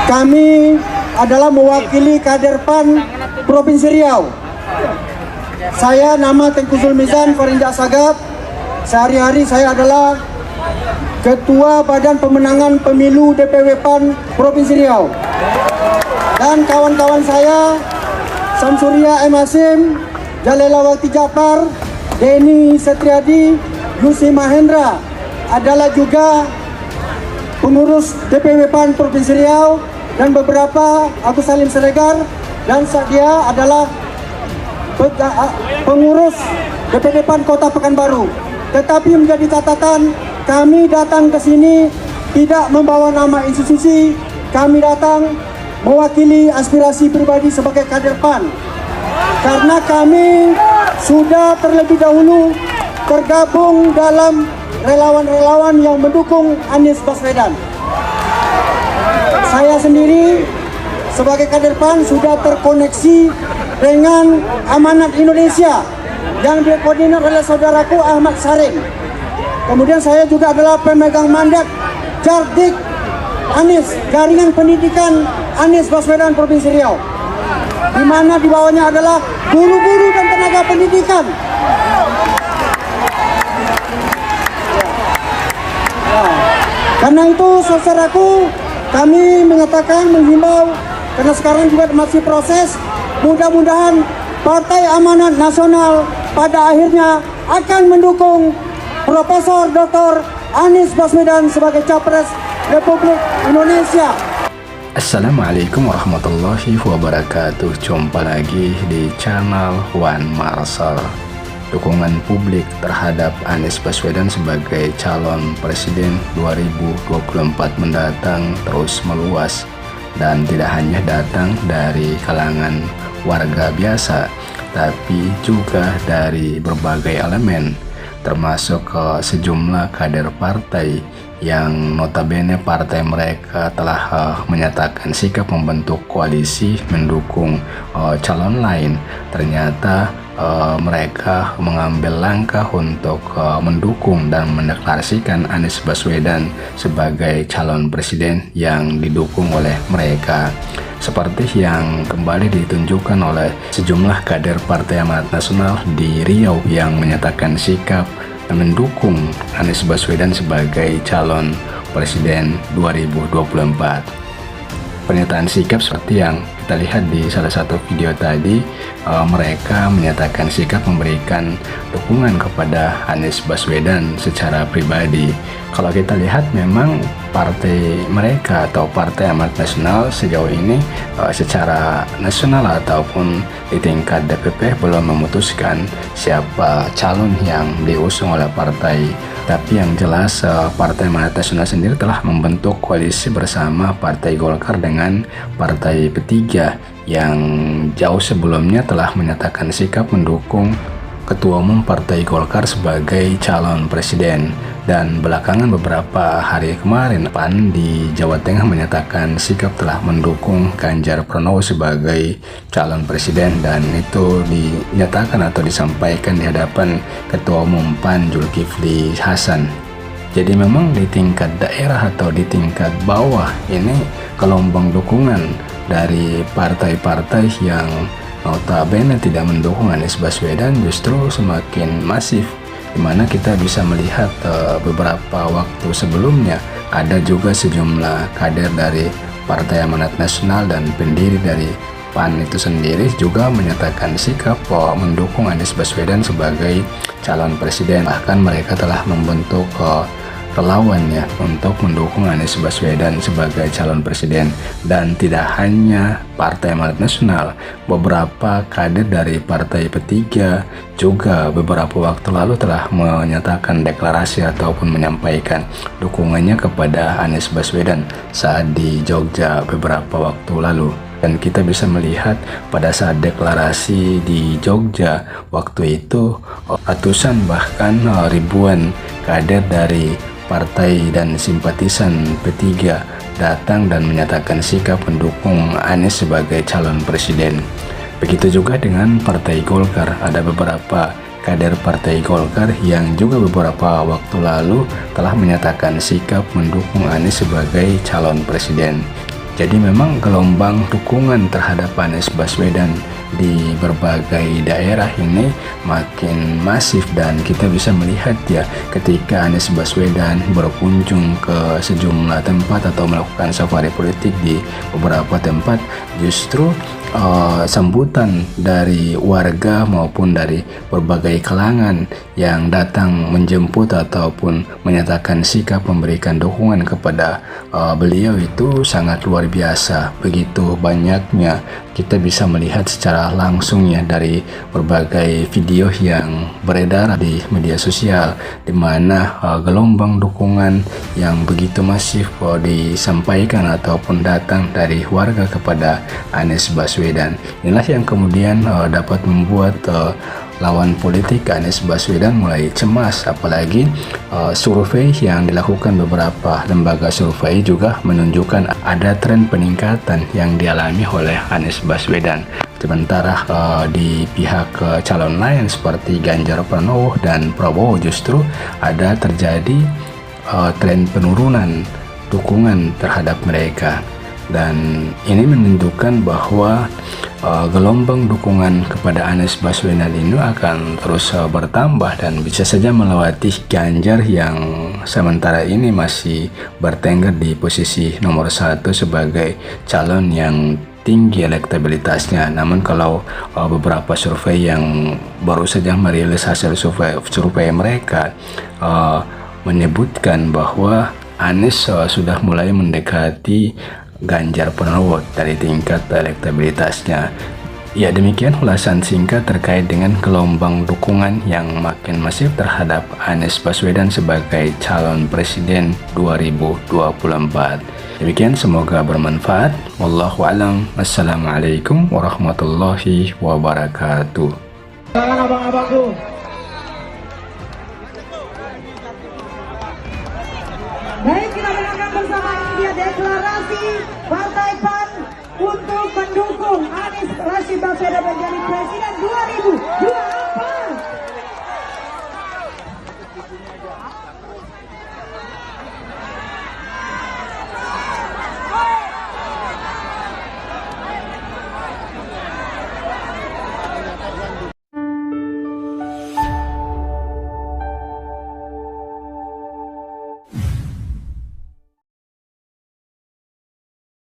Kami adalah mewakili kader PAN Provinsi Riau. Saya nama Tengku Zulmizan Farinja Sagap. Sehari-hari saya adalah Ketua Badan Pemenangan Pemilu DPW PAN Provinsi Riau. Dan kawan-kawan saya Samsuria M. Hasim, Jalelawati Jafar, Denny Setriadi, Yusi Mahendra adalah juga pengurus DPW PAN Provinsi Riau, dan beberapa Agus Salim Siregar dan dia adalah pengurus DPD PAN Kota Pekanbaru. Tetapi menjadi catatan, kami datang ke sini tidak membawa nama institusi, kami datang mewakili aspirasi pribadi sebagai kader PAN. Karena kami sudah terlebih dahulu tergabung dalam relawan-relawan yang mendukung Anies Baswedan. Saya sendiri sebagai kader PAN sudah terkoneksi dengan Amanat Indonesia yang dikoordinir oleh saudaraku Ahmad Saring. Kemudian saya juga adalah pemegang mandat Jardik Anies, Jaringan Pendidikan Anies Baswedan Provinsi Riau, di mana di bawahnya adalah guru-guru dan tenaga pendidikan. Karena itu saudaraku, kami mengatakan, menghimbau, karena sekarang juga masih proses, mudah-mudahan Partai Amanat Nasional pada akhirnya akan mendukung Profesor Dr. Anies Baswedan sebagai Capres Republik Indonesia. Assalamualaikum warahmatullahi wabarakatuh. Jumpa lagi di channel Wan Marsal. Dukungan publik terhadap Anies Baswedan sebagai calon presiden 2024 mendatang terus meluas, dan tidak hanya datang dari kalangan warga biasa, tapi juga dari berbagai elemen, termasuk ke sejumlah kader partai yang notabene partai mereka telah menyatakan sikap membentuk koalisi mendukung calon lain. Ternyata mereka mengambil langkah untuk mendukung dan mendeklarasikan Anies Baswedan sebagai calon presiden yang didukung oleh mereka. Seperti yang kembali ditunjukkan oleh sejumlah kader Partai Amanat Nasional di Riau yang menyatakan sikap mendukung Anies Baswedan sebagai calon presiden 2024. Pernyataan sikap seperti yang kita lihat di salah satu video tadi, mereka menyatakan sikap memberikan dukungan kepada Anies Baswedan secara pribadi. Kalau kita lihat, memang partai mereka atau Partai Amanat Nasional sejauh ini secara nasional ataupun di tingkat DPP belum memutuskan siapa calon yang diusung oleh partai. Tapi yang jelas Partai Amanat Nasional sendiri telah membentuk koalisi bersama Partai Golkar dengan Partai P3 yang jauh sebelumnya telah menyatakan sikap mendukung Ketua Umum Partai Golkar sebagai calon presiden. Dan belakangan beberapa hari kemarin, PAN di Jawa Tengah menyatakan sikap telah mendukung Ganjar Pranowo sebagai calon presiden, dan itu dinyatakan atau disampaikan di hadapan Ketua Umum PAN Zulkifli Hasan. Jadi memang di tingkat daerah atau di tingkat bawah ini gelombang dukungan dari partai-partai yang notabene tidak mendukung Anies Baswedan justru semakin masif, dimana kita bisa melihat beberapa waktu sebelumnya ada juga sejumlah kader dari Partai Amanat Nasional dan pendiri dari PAN itu sendiri juga menyatakan sikap mendukung Anies Baswedan sebagai calon presiden. Bahkan mereka telah membentuk relawannya untuk mendukung Anies Baswedan sebagai calon presiden. Dan tidak hanya Partai Amanat Nasional, beberapa kader dari Partai P3 juga beberapa waktu lalu telah menyatakan deklarasi ataupun menyampaikan dukungannya kepada Anies Baswedan saat di Jogja beberapa waktu lalu. Dan kita bisa melihat pada saat deklarasi di Jogja waktu itu, ratusan bahkan ribuan kader dari partai dan simpatisan P3 datang dan menyatakan sikap mendukung Anies sebagai calon presiden. Begitu juga dengan Partai Golkar, ada beberapa kader Partai Golkar yang juga beberapa waktu lalu telah menyatakan sikap mendukung Anies sebagai calon presiden. Jadi memang gelombang dukungan terhadap Anies Baswedan di berbagai daerah ini makin masif, dan kita bisa melihat ya ketika Anies Baswedan berkunjung ke sejumlah tempat atau melakukan safari politik di beberapa tempat, justru sambutan dari warga maupun dari berbagai kalangan yang datang menjemput ataupun menyatakan sikap memberikan dukungan kepada beliau itu sangat luar biasa. Begitu banyaknya kita bisa melihat secara langsung ya dari berbagai video yang beredar di media sosial, di mana gelombang dukungan yang begitu masif disampaikan ataupun datang dari warga kepada Anies Baswedan. Inilah yang kemudian dapat membuat lawan politik Anies Baswedan mulai cemas, apalagi survei yang dilakukan beberapa lembaga survei juga menunjukkan ada tren peningkatan yang dialami oleh Anies Baswedan. Sementara di pihak calon lain seperti Ganjar Pranowo dan Prabowo justru ada terjadi tren penurunan dukungan terhadap mereka. Dan ini menunjukkan bahwa gelombang dukungan kepada Anies Baswedan ini akan terus bertambah dan bisa saja melewati Ganjar yang sementara ini masih bertengger di posisi nomor 1 sebagai calon yang tinggi elektabilitasnya. Namun kalau beberapa survei yang baru saja merilis hasil survei mereka menyebutkan bahwa Anies sudah mulai mendekati Ganjar Pranowo dari tingkat elektabilitasnya. Ya, demikian ulasan singkat terkait dengan gelombang dukungan yang makin masif terhadap Anies Baswedan sebagai calon presiden 2024. Demikian, semoga bermanfaat. Wallahu a'lam. Wassalamualaikum warahmatullahi wabarakatuh. Silakan abang-abangku. Baik, kita dengarkan bersama, ini dia deklarasi Partai PAN untuk mendukung Anies Rashid Baswedan menjadi Presiden 2024.